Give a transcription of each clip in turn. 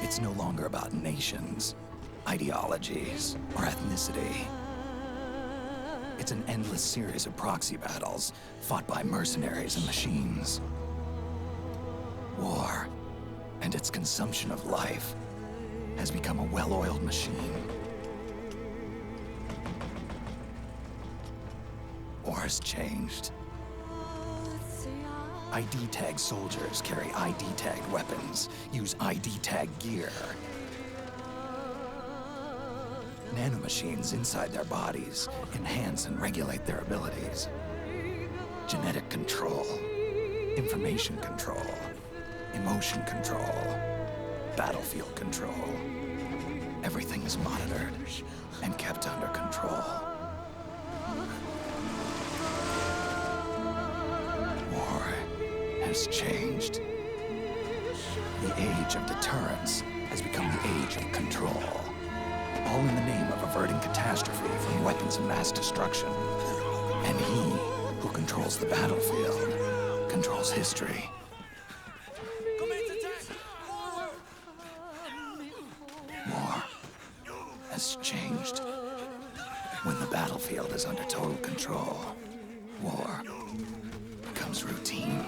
It's no longer about nations, ideologies, or ethnicity. It's an endless series of proxy battles fought by mercenaries and machines. War, and its consumption of life, has become a well-oiled machine. War's changed. ID-tagged soldiers carry ID-tagged weapons, use ID-tagged gear. Nanomachines inside their bodies enhance and regulate their abilities. Genetic control, information control, emotion control, battlefield control. Everything is monitored and kept under control. War has changed. The age of deterrence has become the age of control. All in the name of averting catastrophe from weapons of mass destruction. And he who controls the battlefield controls history. War has changed. When the battlefield is under total control, war becomes routine.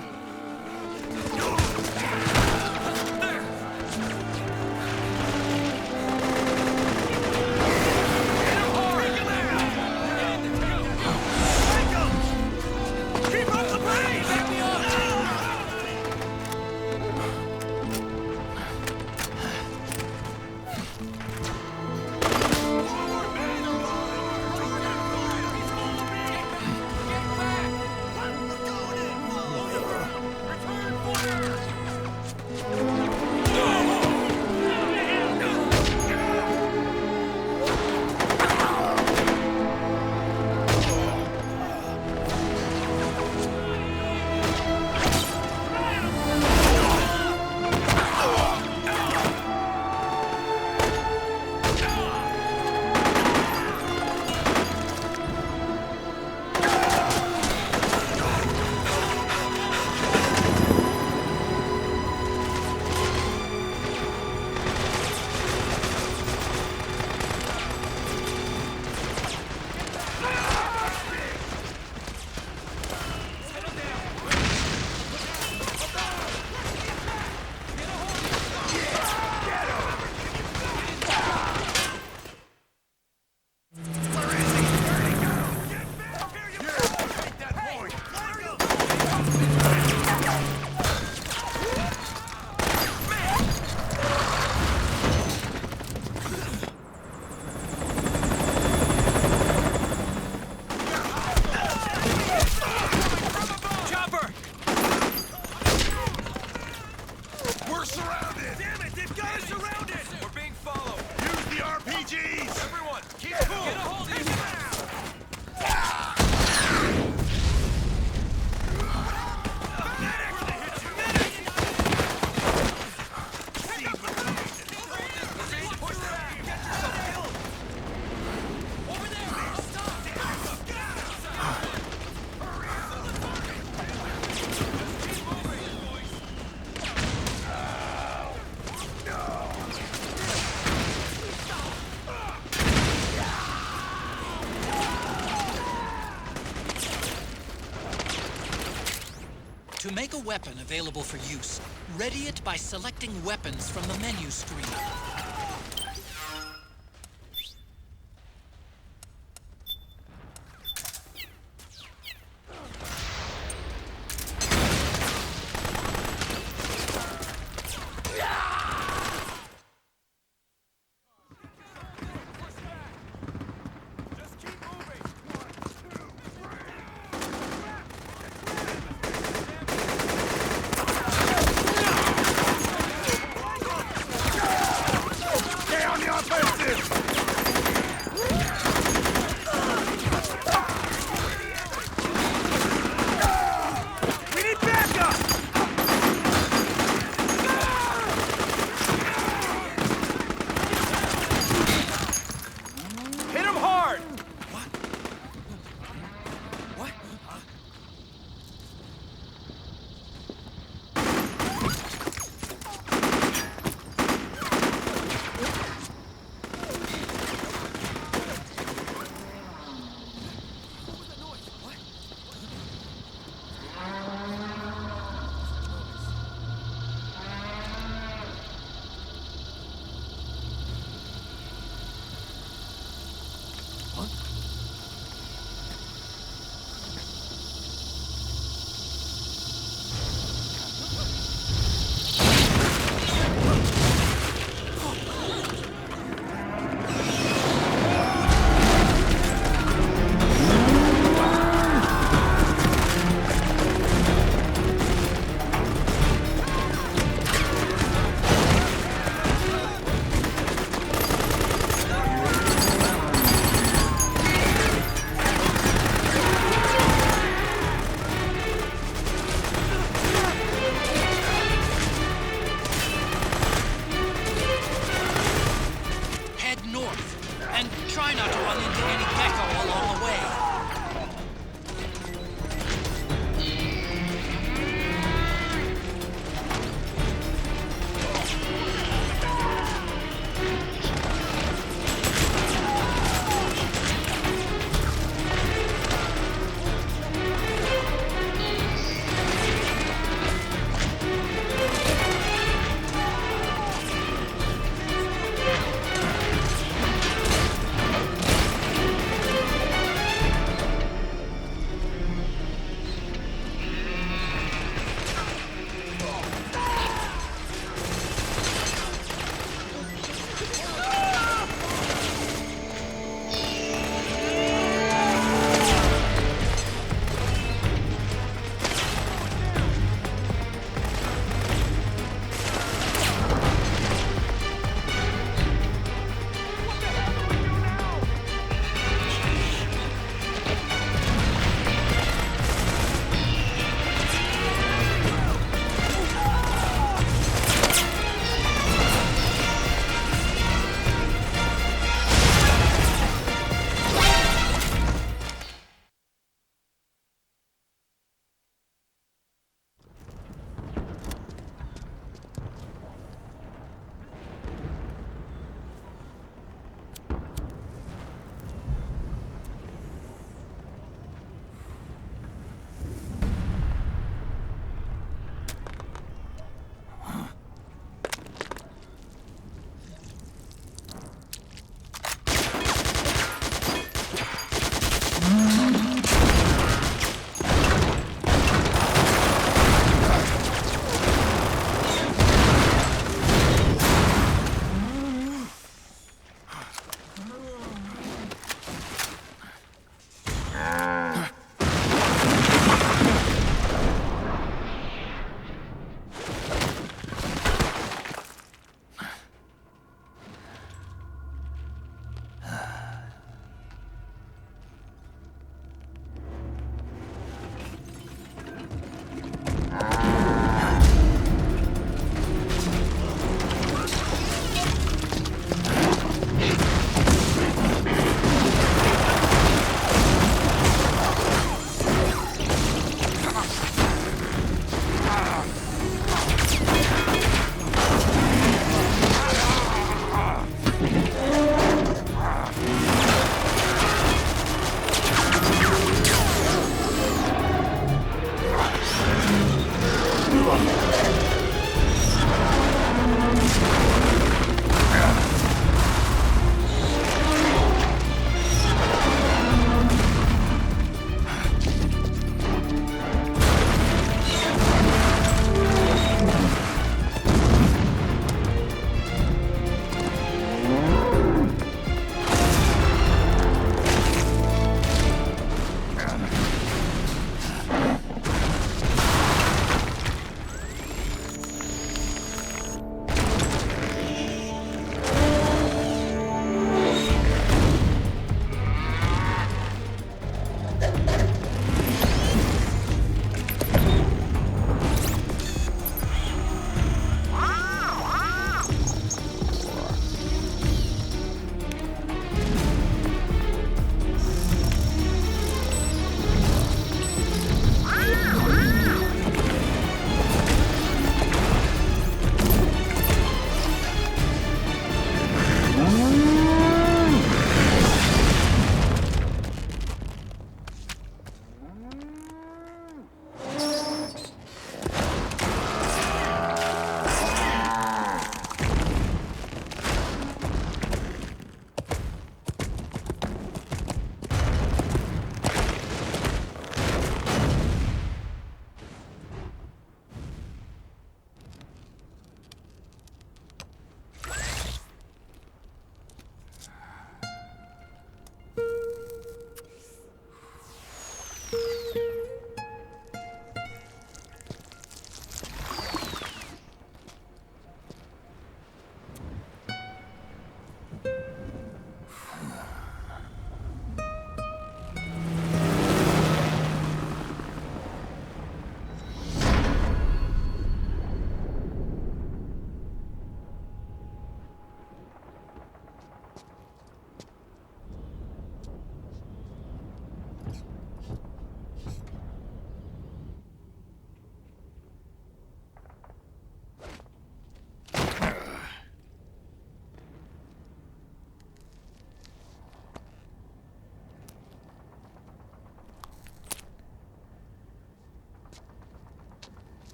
To make a weapon available for use, ready it by selecting weapons from the menu screen.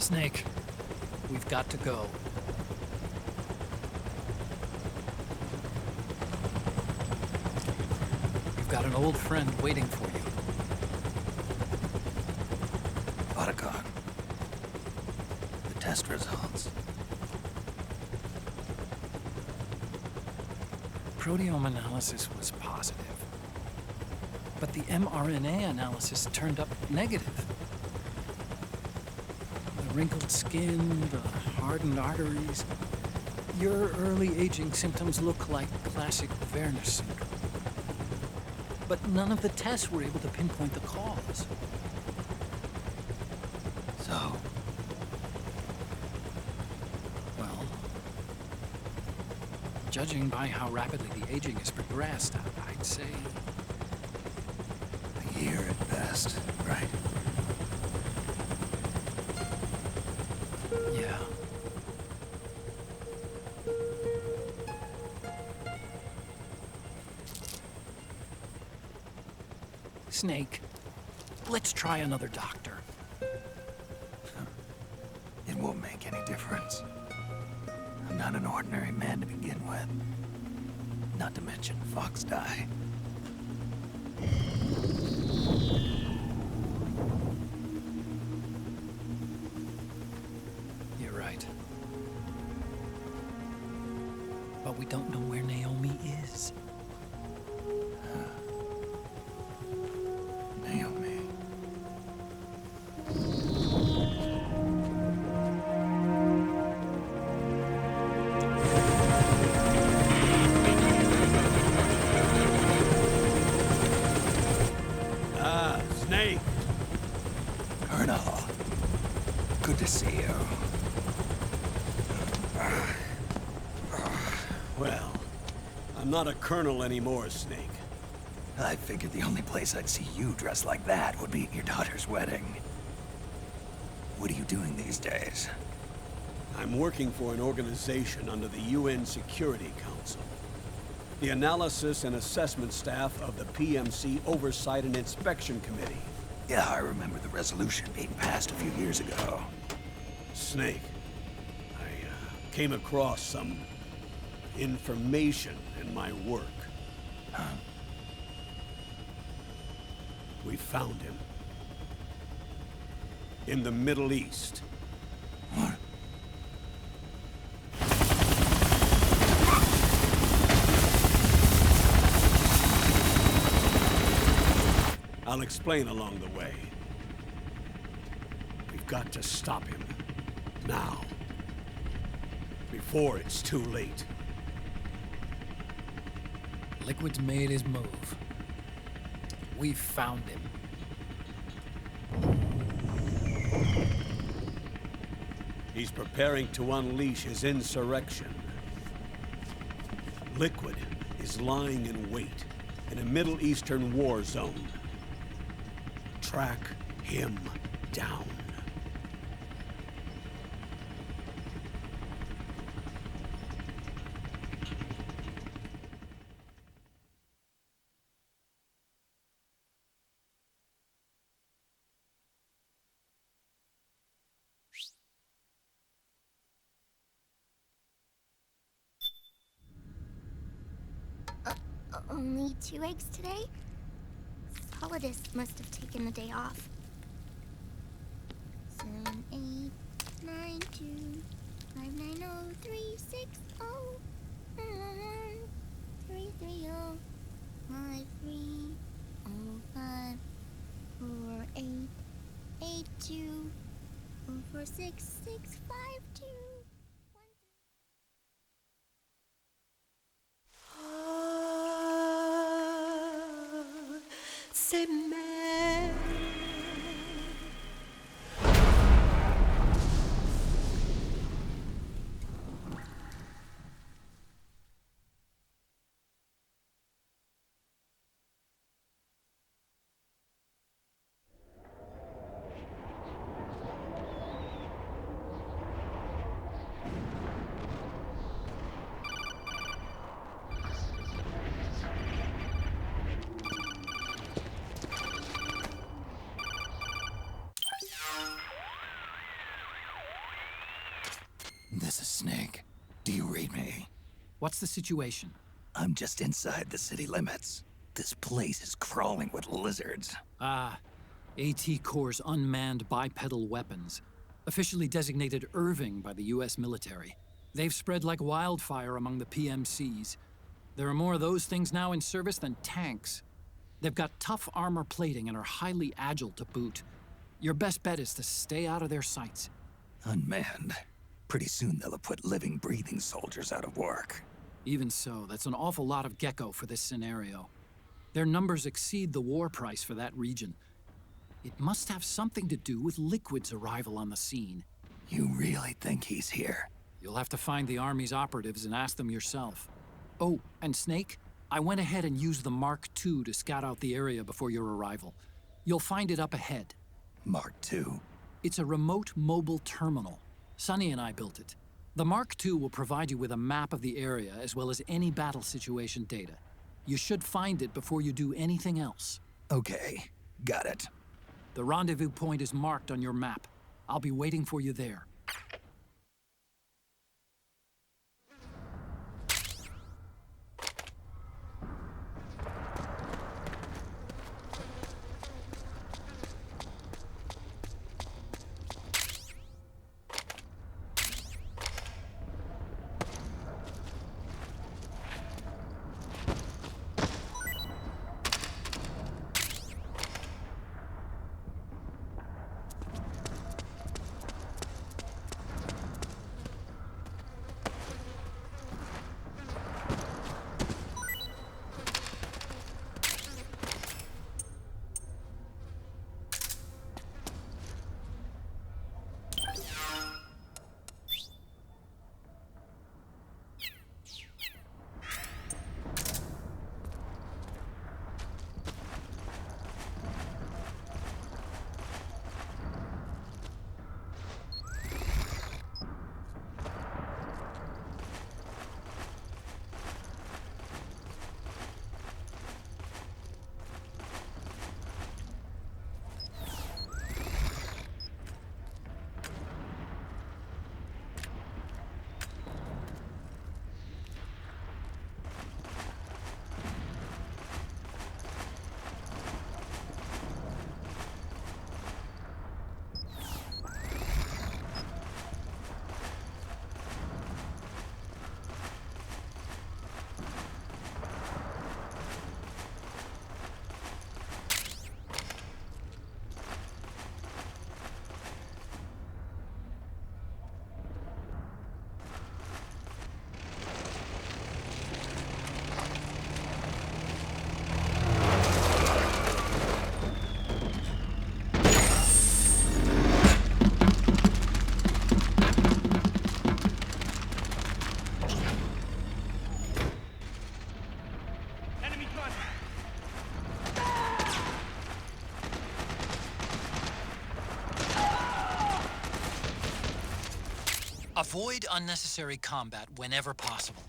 Snake, we've got to go. You've got an old friend waiting for you. Otacon. The test results. Proteome analysis was positive. But the mRNA analysis turned up negative. The wrinkled skin, the hardened arteries. Your early aging symptoms look like classic Werner syndrome. But none of the tests were able to pinpoint the cause. So, Well, judging by how rapidly the aging has progressed, I'd say a year at best, right? yeah. Snake, let's try another doctor. It won't make any difference. I'm not an ordinary man to begin with. Not to mention Fox die. You're right. But we don't know where Naomi is. Naomi. Snake! Colonel. Good to see you. Well, I'm not a colonel anymore, Snake. I figured the only place I'd see you dressed like that would be at your daughter's wedding. What are you doing these days? I'm working for an organization under the UN Security Council. The Analysis and Assessment Staff of the PMC Oversight and Inspection Committee. Yeah, I remember the resolution being passed a few years ago. Snake, I came across some information in my work. Huh? We found him. In the Middle East. What? I'll explain along the way. We've got to stop him. Now. Before it's too late. Liquid's made his move. We've found him. He's preparing to unleash his insurrection. Liquid is lying in wait in a Middle Eastern war zone. Track him down. Only 2 eggs today? Solidus must have taken the day off. 7, 8, 9, 2, 5, 9, 0, 3, 6, 0, 3, 3, 0, 5, 3, 0, 5, 4, 8, 8, 2, 4, 4, 6, 6, 5, 2. C'est mère. This is Snake. Do you read me? What's the situation? I'm just inside the city limits. This place is crawling with lizards. Ah, AT Corps' unmanned bipedal weapons. Officially designated Irving by the US military. They've spread like wildfire among the PMCs. There are more of those things now in service than tanks. They've got tough armor plating and are highly agile to boot. Your best bet is to stay out of their sights. Unmanned. Pretty soon they'll have put living, breathing soldiers out of work. Even so, that's an awful lot of gecko for this scenario. Their numbers exceed the war price for that region. It must have something to do with Liquid's arrival on the scene. You really think he's here? You'll have to find the Army's operatives and ask them yourself. Oh, and Snake, I went ahead and used the Mark II to scout out the area before your arrival. You'll find it up ahead. Mark II? It's a remote mobile terminal. Sonny and I built it. The Mark II will provide you with a map of the area as well as any battle situation data. You should find it before you do anything else. Okay, got it. The rendezvous point is marked on your map. I'll be waiting for you there. Avoid unnecessary combat whenever possible.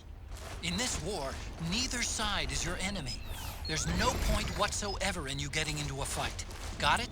In this war, neither side is your enemy. There's no point whatsoever in you getting into a fight. Got it?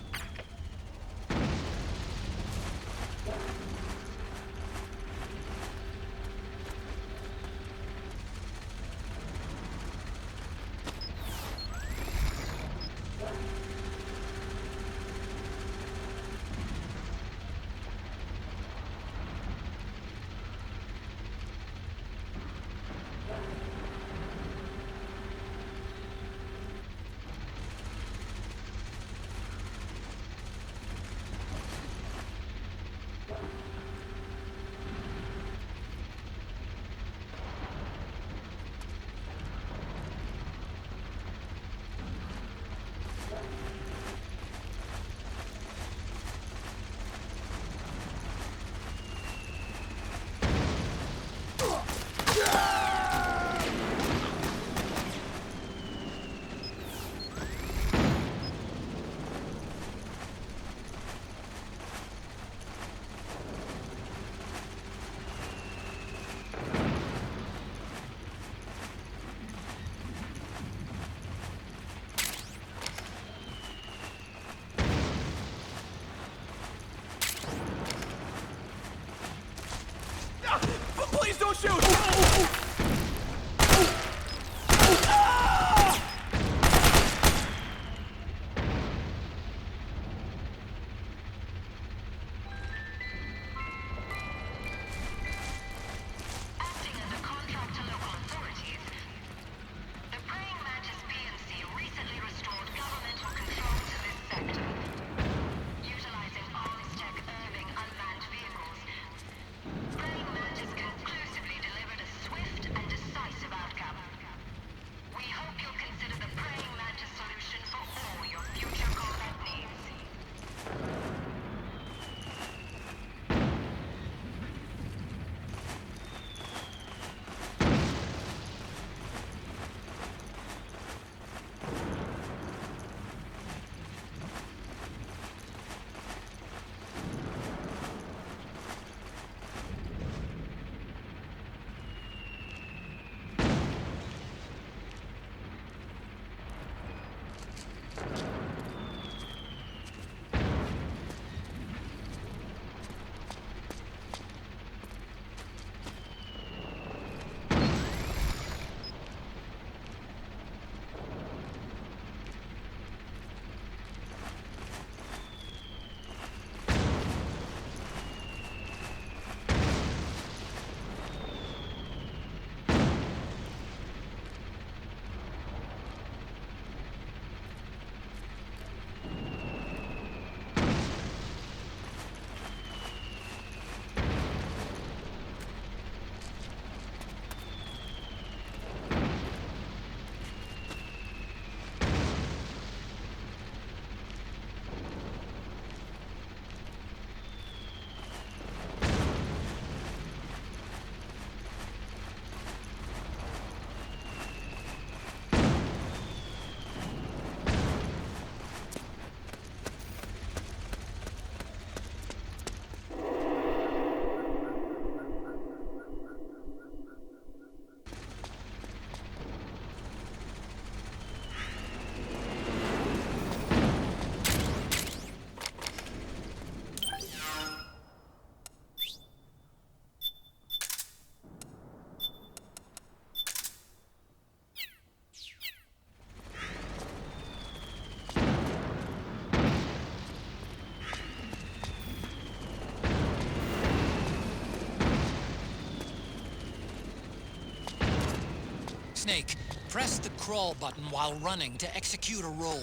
Snake, press the crawl button while running to execute a roll.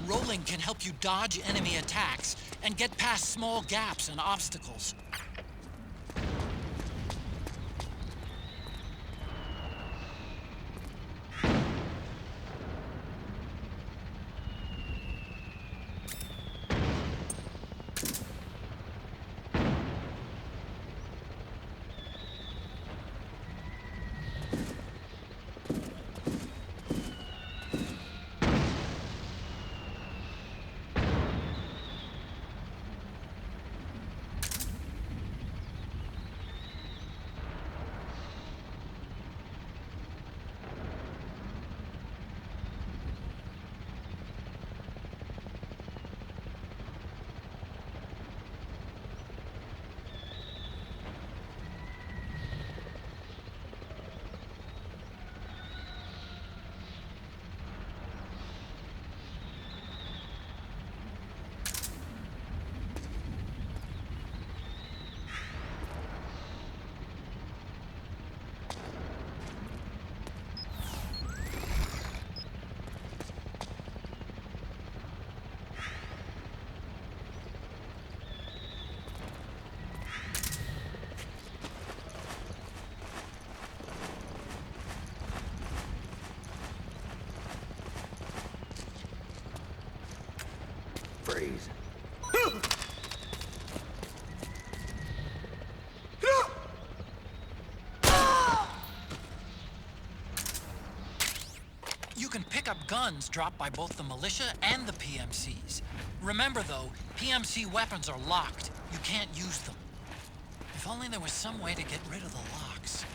Rolling can help you dodge enemy attacks and get past small gaps and obstacles. Freeze. You can pick up guns dropped by both the militia and the PMCs. Remember though, PMC weapons are locked. You can't use them. If only there was some way to get rid of the locks.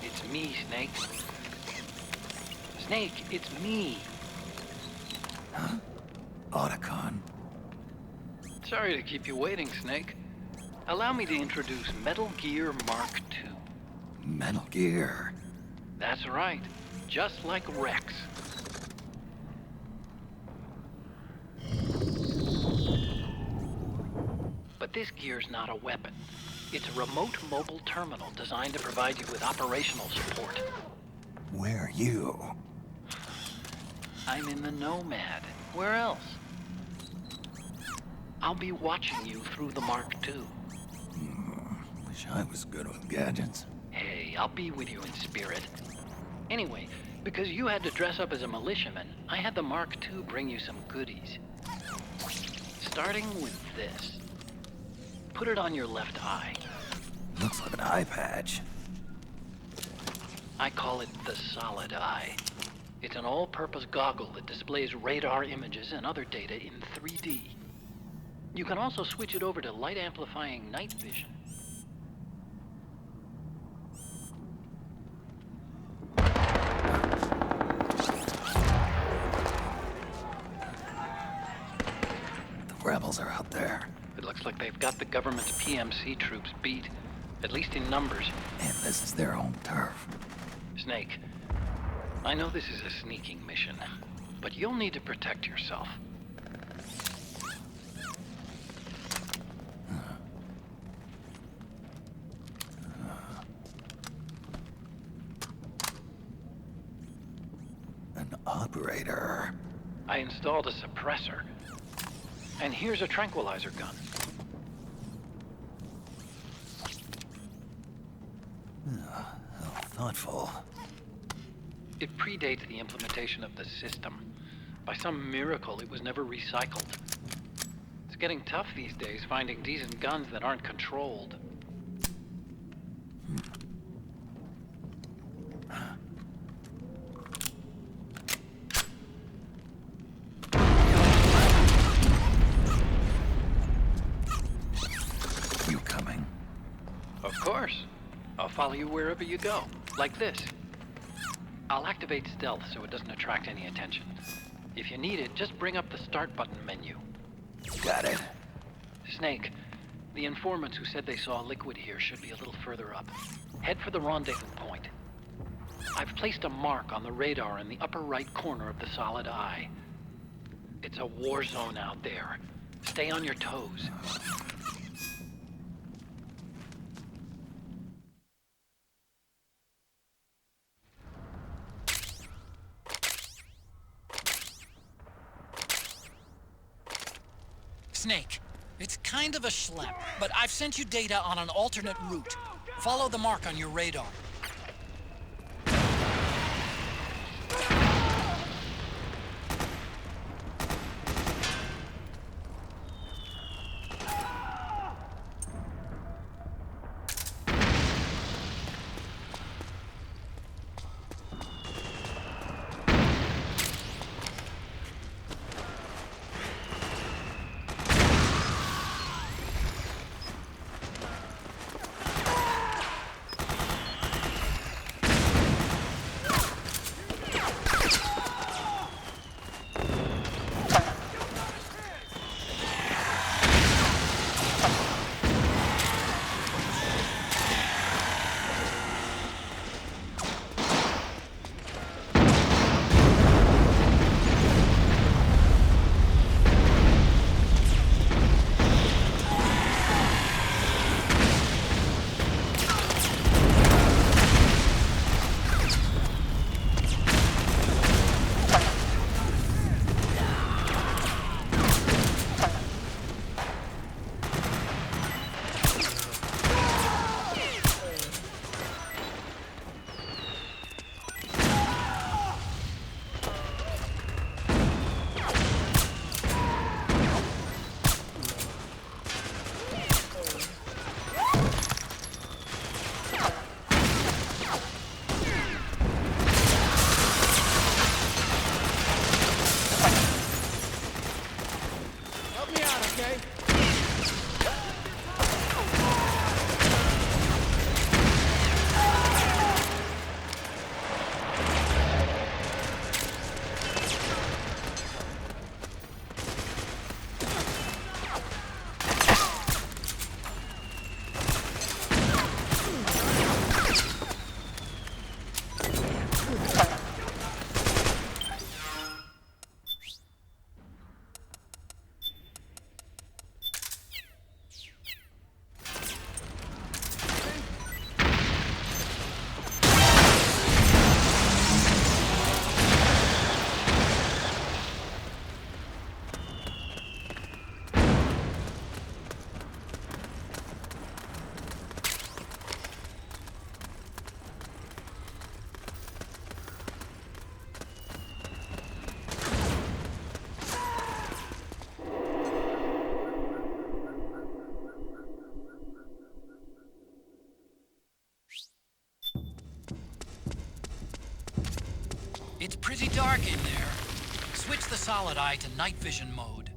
It's me, Snake. Snake, it's me. Otacon. Sorry to keep you waiting, Snake. Allow me to introduce Metal Gear Mark II. Metal Gear. That's right. Just like Rex. But this gear's not a weapon. It's a remote mobile terminal designed to provide you with operational support. Where are you? I'm in the Nomad. Where else? I'll be watching you through the Mark II. Wish I was good with gadgets. Hey, I'll be with you in spirit. Anyway, because you had to dress up as a militiaman, I had the Mark II bring you some goodies. Starting with this. Put it on your left eye. Looks like an eye patch. I call it the Solid Eye. It's an all-purpose goggle that displays radar images and other data in 3D. You can also switch it over to light amplifying night vision. The rebels are out there. It looks like they've got the government's PMC troops beat, at least in numbers. And this is their home turf. Snake, I know this is a sneaking mission, but you'll need to protect yourself. An operator. I installed a suppressor. And here's a tranquilizer gun. How thoughtful. It predates the implementation of the system. By some miracle, it was never recycled. It's getting tough these days finding decent guns that aren't controlled. You coming? Of course. I'll follow you wherever you go. Like this. I'll activate stealth so it doesn't attract any attention. If you need it, just bring up the start button menu. Got it. Snake, the informants who said they saw liquid here should be a little further up. Head for the rendezvous point. I've placed a mark on the radar in the upper right corner of the solid eye. It's a war zone out there. Stay on your toes. Snake, it's kind of a schlep, but I've sent you data on an alternate route. Follow the mark on your radar. It's pretty dark in there. Switch the solid eye to night vision mode.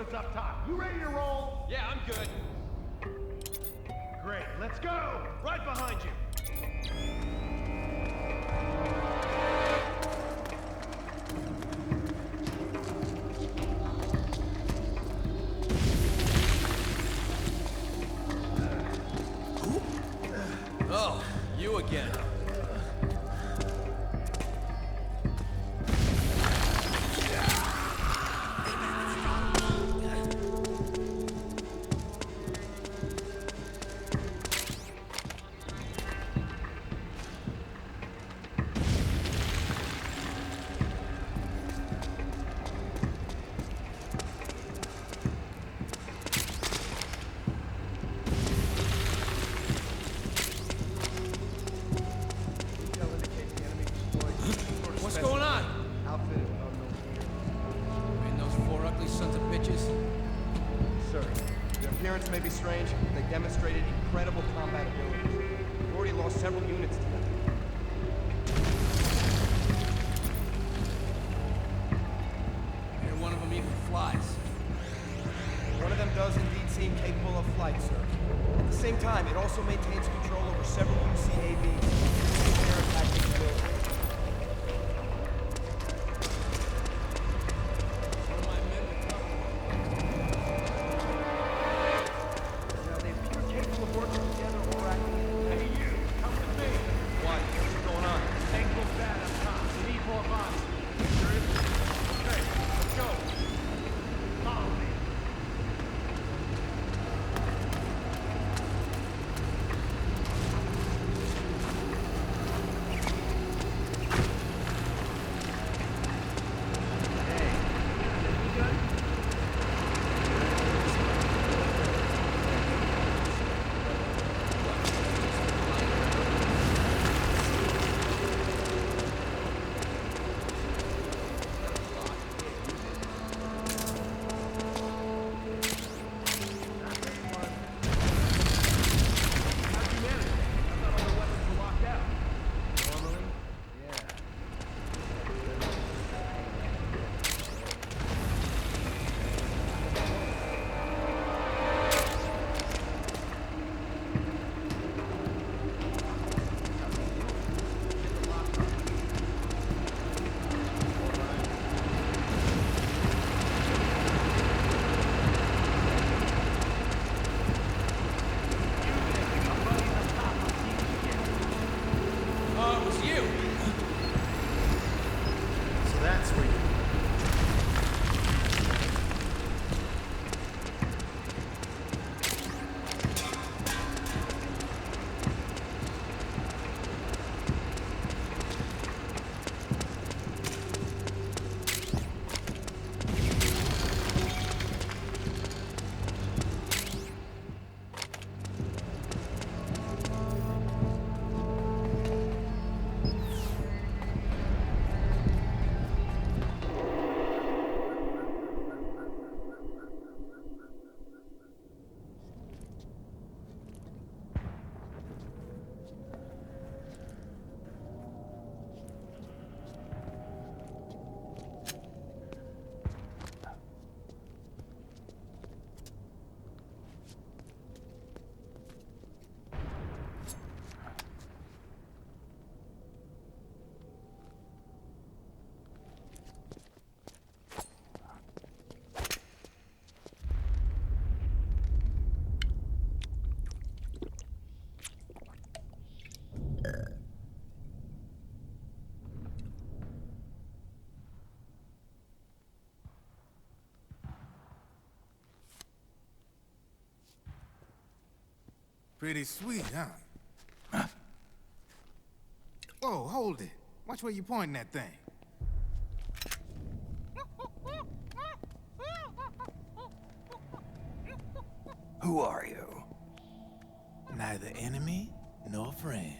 reinforcements up top. You ready to roll? Yeah, I'm good. Great, let's go! Right behind you! Oh, you again. What's going on? Outfitted with unknown gear. And those four ugly sons of bitches? Sir, their appearance may be strange, but they demonstrated incredible combat abilities. We've already lost several units to them. And one of them even flies. One of them does indeed seem capable of flight, sir. At the same time, it also maintains control over several UCAVs. Their attack capability. One of my men to come. Now, they appear capable of working together or acting. Hey, you! Come with me! What? What's going on? Tank looks bad up top. We need more bodies. Serious? Okay, let's go. Follow me. Oh, it was you. So that's where you... Pretty sweet, huh? Whoa, hold it. Watch where you pointing that thing. Who are you? Neither enemy nor friend.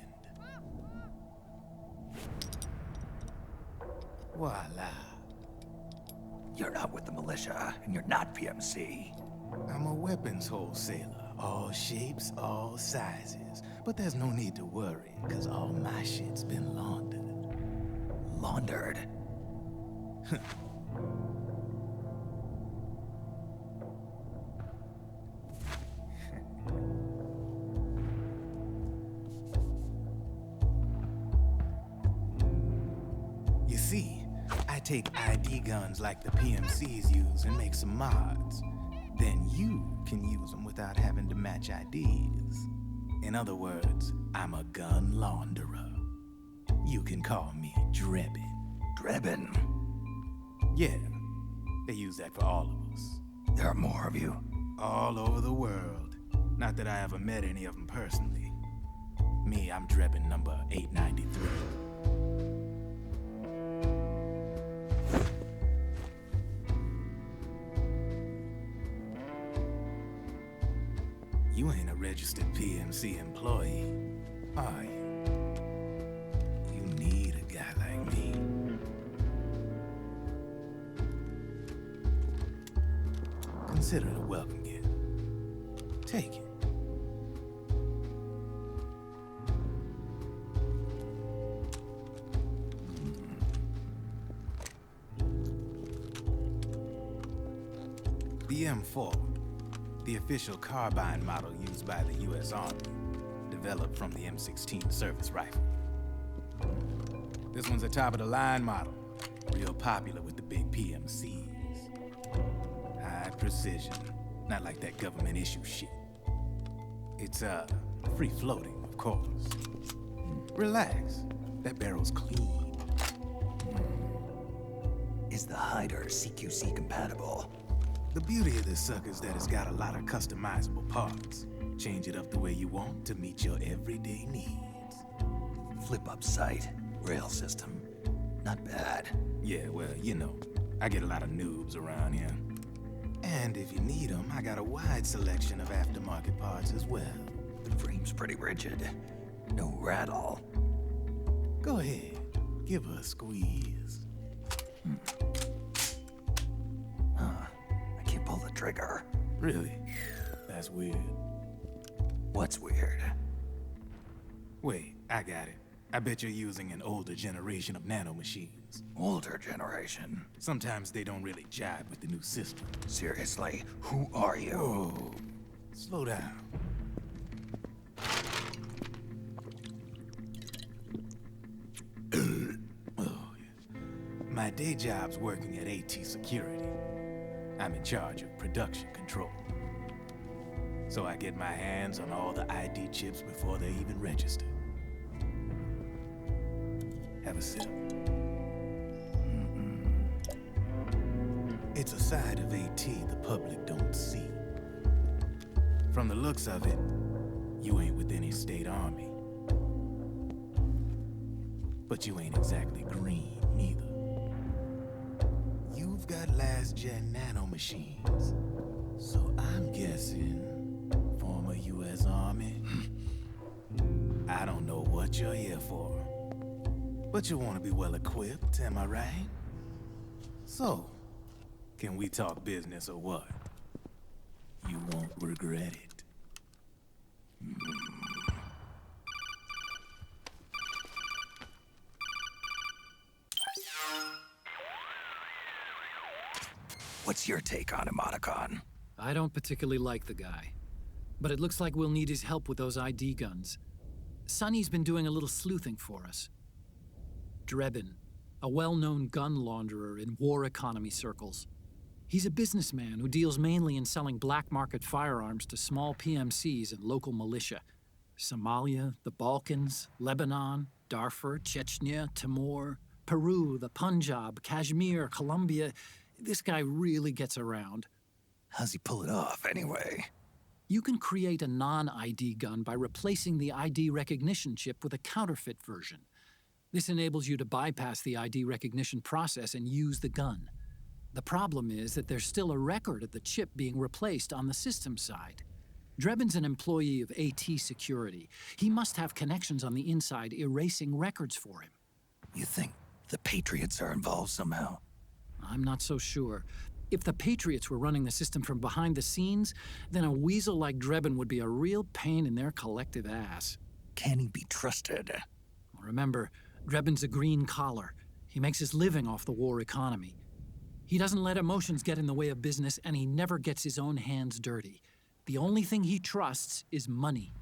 Voila. You're not with the militia, and you're not PMC. I'm a weapons wholesaler. All shapes, all sizes. But there's no need to worry, because all my shit's been laundered. Laundered? see, I take ID guns like the PMCs use and make some mods. Then you can use them without having to match IDs. In other words, I'm a gun launderer. You can call me Drebin. Drebin? Yeah, they use that for all of us. There are more of you. All over the world. Not that I ever met any of them personally. Me, I'm Drebin number 893. You ain't a registered PMC employee, are you? You need a guy like me. Consider it a welcome gift. Take it. The M4, the official carbine model used by the U.S. Army, developed from the M16 service rifle. This one's a top-of-the-line model, real popular with the big PMCs. High precision, not like that government issue shit. It's, free-floating, of course. Relax, that barrel's clean. Is the hider CQC compatible? The beauty of this sucker is that it's got a lot of customizable parts. Change it up the way you want to meet your everyday needs. Flip-up sight, rail system. Not bad. Yeah, well, you know, I get a lot of noobs around here. And if you need them, I got a wide selection of aftermarket parts as well. The frame's pretty rigid. No rattle. Go ahead, give her a squeeze. I can't pull the trigger. Really? That's weird. What's weird? Wait, I got it. I bet you're using an older generation of nanomachines. Older generation? Sometimes they don't really jive with the new system. Seriously, who are you? Whoa, slow down. Oh, yeah. My day job's working at AT Security. I'm in charge of production control. So I get my hands on all the ID chips before they even register. Have a sip. It's a side of AT the public don't see. From the looks of it, you ain't with any state army. But you ain't exactly green, neither. You've got last-gen nanomachines. So I'm guessing former U.S. Army. I don't know what you're here for. But you want to be well-equipped, am I right? So, can we talk business or what? You won't regret it. What's your take on Emoticon? I don't particularly like the guy. But it looks like we'll need his help with those ID guns. Sonny's been doing a little sleuthing for us. Drebin, a well-known gun launderer in war economy circles. He's a businessman who deals mainly in selling black market firearms to small PMCs and local militia. Somalia, the Balkans, Lebanon, Darfur, Chechnya, Timor, Peru, the Punjab, Kashmir, Colombia. This guy really gets around. How's he pull it off, anyway? You can create a non-ID gun by replacing the ID recognition chip with a counterfeit version. This enables you to bypass the ID recognition process and use the gun. The problem is that there's still a record of the chip being replaced on the system side. Drebin's an employee of AT Security. He must have connections on the inside erasing records for him. You think the Patriots are involved somehow? I'm not so sure. If the Patriots were running the system from behind the scenes, then a weasel like Drebin would be a real pain in their collective ass. Can he be trusted? Remember, Drebin's a green collar. He makes his living off the war economy. He doesn't let emotions get in the way of business, and he never gets his own hands dirty. The only thing he trusts is money.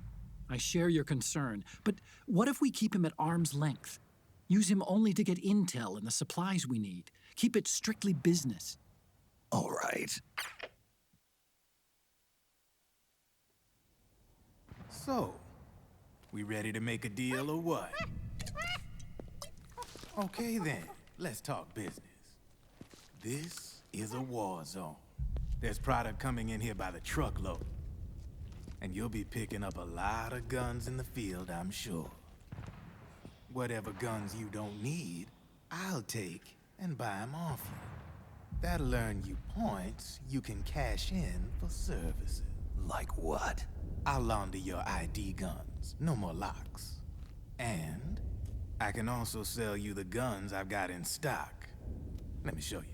I share your concern, but what if we keep him at arm's length? Use him only to get intel and the supplies we need. Keep it strictly business. All right. So, we ready to make a deal or what? Okay then, let's talk business. This is a war zone. There's product coming in here by the truckload. And you'll be picking up a lot of guns in the field, I'm sure. Whatever guns you don't need, I'll take and buy them off you. That'll earn you points you can cash in for services. Like what? I'll launder your ID guns, no more locks. And I can also sell you the guns I've got in stock. Let me show you.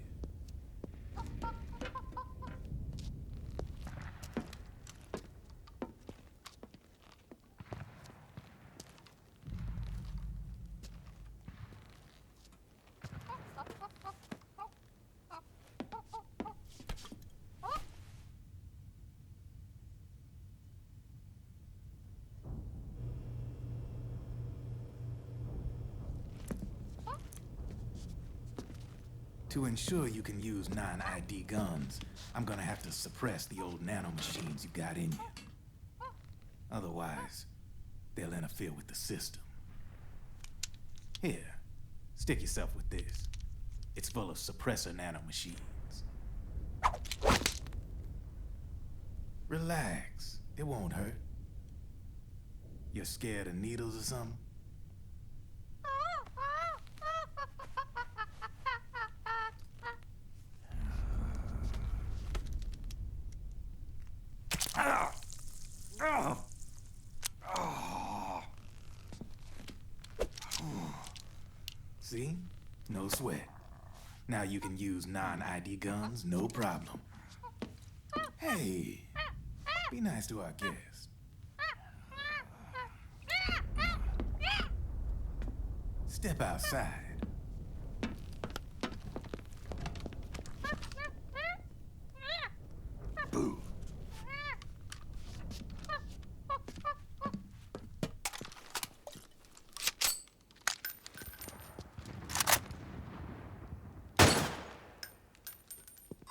To ensure you can use non-ID guns, I'm gonna have to suppress the old nanomachines you've got in you. Otherwise, they'll interfere with the system. Here, stick yourself with this. It's full of suppressor nanomachines. Relax, it won't hurt. You're scared of needles or something? See? No sweat. Now you can use non-ID guns, no problem. Hey, be nice to our guest. Step outside. Boo.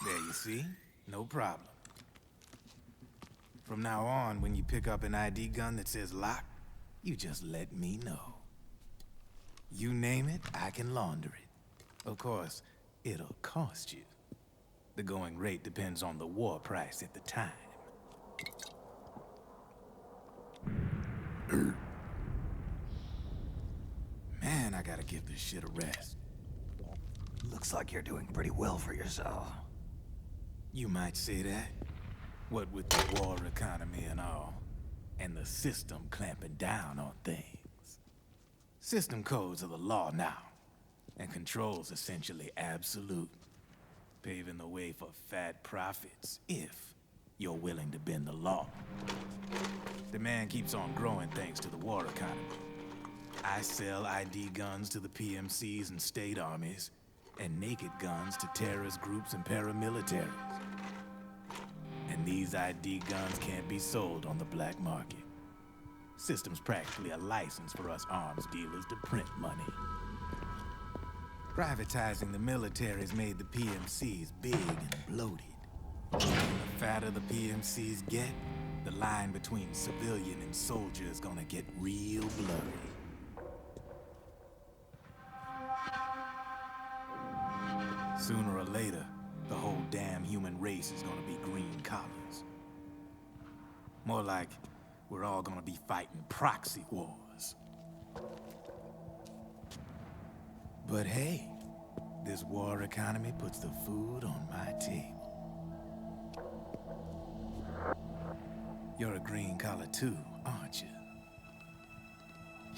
There you see? No problem. From now on, when you pick up an ID gun that says lock, you just let me know. You name it, I can launder it. Of course, it'll cost you. The going rate depends on the war price at the time. Man, I gotta give this shit a rest. Looks like you're doing pretty well for yourself. You might say that. What with the war economy and all, and the system clamping down on things. System codes are the law now, and control's essentially absolute, paving the way for fat profits if you're willing to bend the law. Demand keeps on growing thanks to the war economy. I sell ID guns to the PMCs and state armies, and naked guns to terrorist groups and paramilitaries. And these ID guns can't be sold on the black market. System's practically a license for us arms dealers to print money. Privatizing the military's made the PMCs big and bloated. The fatter the PMCs get, the line between civilian and soldier is gonna get real blurry. Sooner or later, the whole damn human race is gonna be green collars. More like we're all gonna be fighting proxy wars. But hey, this war economy puts the food on my table. You're a green collar too, aren't you?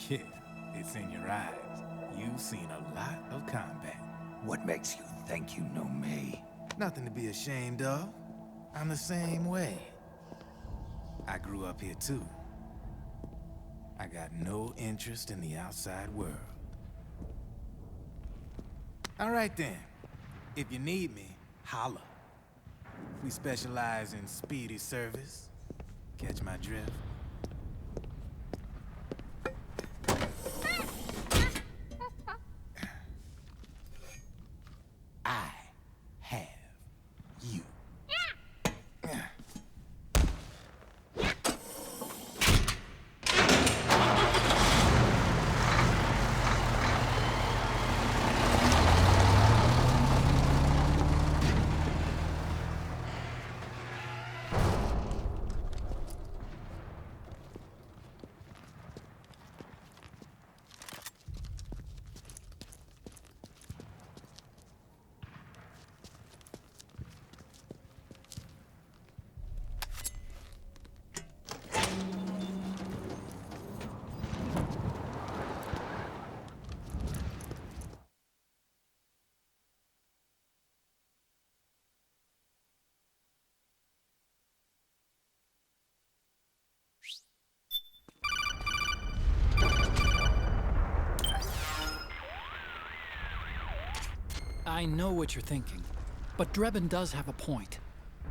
Yeah, it's in your eyes. You've seen a lot of combat. What makes you think you know me? Nothing to be ashamed of. I'm the same way. I grew up here too. I got no interest in the outside world. All right then. If you need me, holla. We specialize in speedy service. Catch my drift? I know what you're thinking, but Drebin does have a point.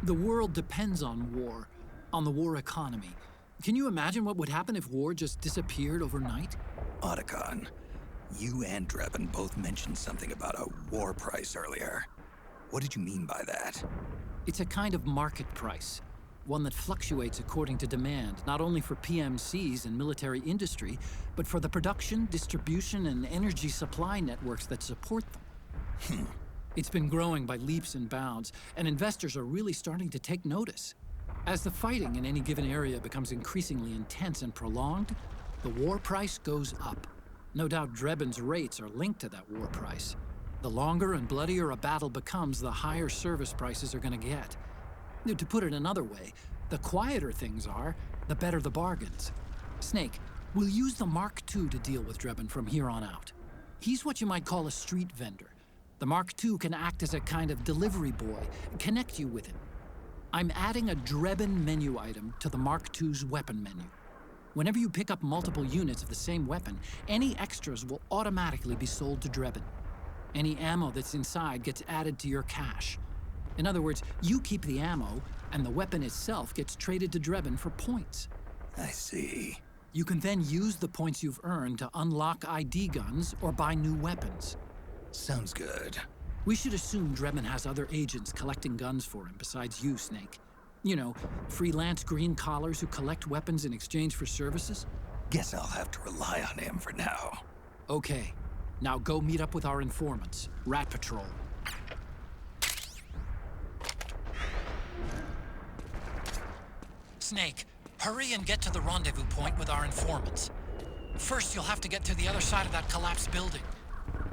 The world depends on war, on the war economy. Can you imagine what would happen if war just disappeared overnight? Otacon, you and Drebin both mentioned something about a war price earlier. What did you mean by that? It's a kind of market price, one that fluctuates according to demand, not only for PMCs and military industry, but for the production, distribution, and energy supply networks that support them. It's been growing by leaps and bounds, and investors are really starting to take notice. As the fighting in any given area becomes increasingly intense and prolonged, the war price goes up. No doubt Drebin's rates are linked to that war price. The longer and bloodier a battle becomes, the higher service prices are going to get. To put it another way, the quieter things are, the better the bargains. Snake, we'll use the Mark II to deal with Drebin from here on out. He's what you might call a street vendor. The Mark II can act as a kind of delivery boy, connect you with him. I'm adding a Drebin menu item to the Mark II's weapon menu. Whenever you pick up multiple units of the same weapon, any extras will automatically be sold to Drebin. Any ammo that's inside gets added to your cache. In other words, you keep the ammo, and the weapon itself gets traded to Drebin for points. I see. You can then use the points you've earned to unlock ID guns or buy new weapons. Sounds good. We should assume Drebin has other agents collecting guns for him besides you, Snake. You know, freelance green collars who collect weapons in exchange for services? Guess I'll have to rely on him for now. Okay. Now go meet up with our informants, Rat Patrol. Snake, hurry and get to the rendezvous point with our informants. First, you'll have to get to the other side of that collapsed building.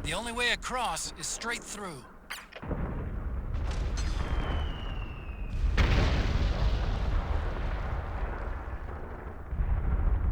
The only way across is straight through.